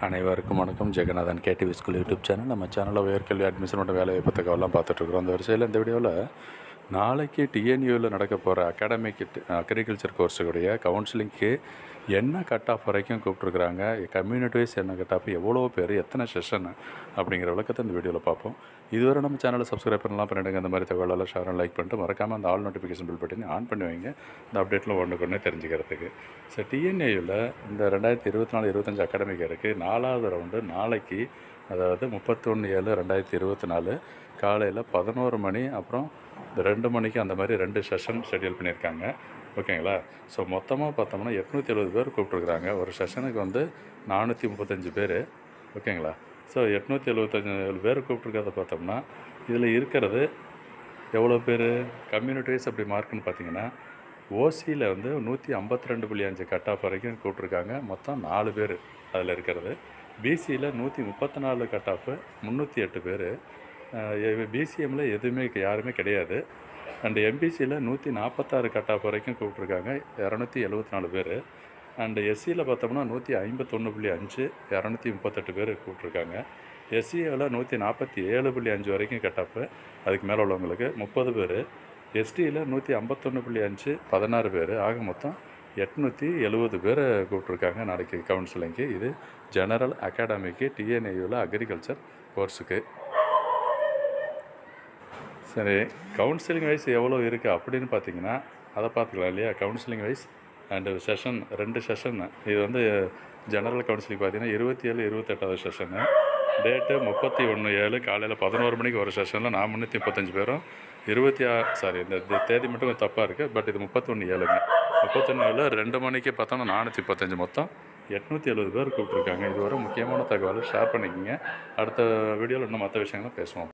அனைவருக்கும் வணக்கம். Jeganathan KTV school YouTube channel. நம்ம சேனலில் உயர்கல்வி அட்மிஷனோட வேலைவாய்ப்பு தகவலாம் பார்த்துட்ருக்குறோம். அந்த வரிசையில் இந்த வீடியோவில் நாளைக்கு டிஎன்யூவில் நடக்க போகிற அகாடமிக் அக்ரிகல்ச்சர் கோர்ஸுடைய கவுன்சிலிங்க்கு என்ன கட் ஆஃப் வரைக்கும் கூப்பிட்ருக்குறாங்க, கம்யூனிட்டி வைஸ் என்ன கட் ஆஃப், எவ்வளோ பேர், எத்தனை செஷன் அப்படிங்கிற விளக்கத்தை இந்த வீடியோவில் பார்ப்போம். இதுவரை நம்ம சேனலை சப்ஸ்கிரைப் பண்ணலாம், பண்ணிடுங்க. இந்த மாதிரி தகவலெல்லாம் ஷேர் அண்ட் லைக் பண்ணிட்டு மறக்காமல் அந்த ஆல் நோட்டிஃபிகேஷன் பில் பட்டனை ஆன் பண்ணி வைங்க, இந்த அப்டேட்டில் ஒன்றுக்கு தெரிஞ்சுக்கிறதுக்கு. ஸோ டிஎன்ஏயில் இந்த 2024-25 அகாடமிக் இருக்குது. 4வது ரவுண்டு நாளைக்கு, அதாவது 31/7/2024 காலையில் 11 மணி அப்புறம் 2 மணிக்கு அந்த மாதிரி 2 செஷன் ஷெட்யூல் பண்ணியிருக்காங்க. ஓகேங்களா? ஸோ மொத்தமாக பார்த்தோம்னா 870 பேர் கூப்பிட்ருக்குறாங்க. ஒரு செஷனுக்கு வந்து 435 பேர். ஓகேங்களா? ஸோ 875 பேர் கூப்பிட்ருக்கிறத பார்த்தோம்னா இதில் இருக்கிறது எவ்வளோ பேர் கம்யூனிட்டி வைஸ் அப்படி மார்க்குன்னு பார்த்தீங்கன்னா, ஓசியில் வந்து 152.5 கட் ஆஃப் வரைக்கும் கூப்பிட்ருக்காங்க. மொத்தம் 4 பேர் அதில் இருக்கிறது. பிசியில் 134 கட் ஆஃபு 308 பேர். பிசிஎம்மில் எதுவுமே யாருமே கிடையாது. அண்டு எம்பிசியில் 146 கட் ஆஃப் வரைக்கும் கூப்பிட்ருக்காங்க, 274 பேர். அண்டு எஸ்சியில் பார்த்தோம்னா 151.5 238 பேர் கூப்பிட்ருக்காங்க. எஸ்சியில் 147.5 வரைக்கும் கட் ஆஃபு, அதுக்கு மேலே உள்ளவங்களுக்கு 30 பேர். எஸ்டியில் 151.5 16 பேர். ஆக மொத்தம் 870 பேர் கூப்பிட்ருக்காங்க நாளைக்கு கவுன்சிலிங்க்கு. இது ஜெனரல் அகாடமிக்கு டிஎன்ஏயூவில் அக்ரிகல்ச்சர் கோர்ஸுக்கு. சரி, கவுன்சிலிங் வைஸ் எவ்வளோ இருக்குது அப்படின்னு பார்த்தீங்கன்னா அதை பார்த்துக்கலாம் இல்லையா? Counselling wise and session 2 session. இது வந்து ஜெனரல் கவுன்சிலிங் பார்த்தீங்கன்னா 27-28வது செஷனு. டேட்டு 31/7 காலையில் 11 மணிக்கு ஒரு செஷனில் 335 பேரும். இந்த தேதி மட்டும் கொஞ்சம் தப்பாக இருக்குது. பட் இது 31/7ங்க. 31/7 2 மணிக்கு பார்த்தோம்னா 435, மொத்தம் 870 பேர் கூப்பிட்ருக்காங்க. இது ஒரு முக்கியமான தகவலை ஷேர் பண்ணிக்கோங்க. அடுத்த வீடியோவில் இன்னும் மற்ற விஷயங்களும் பேசுவோம்.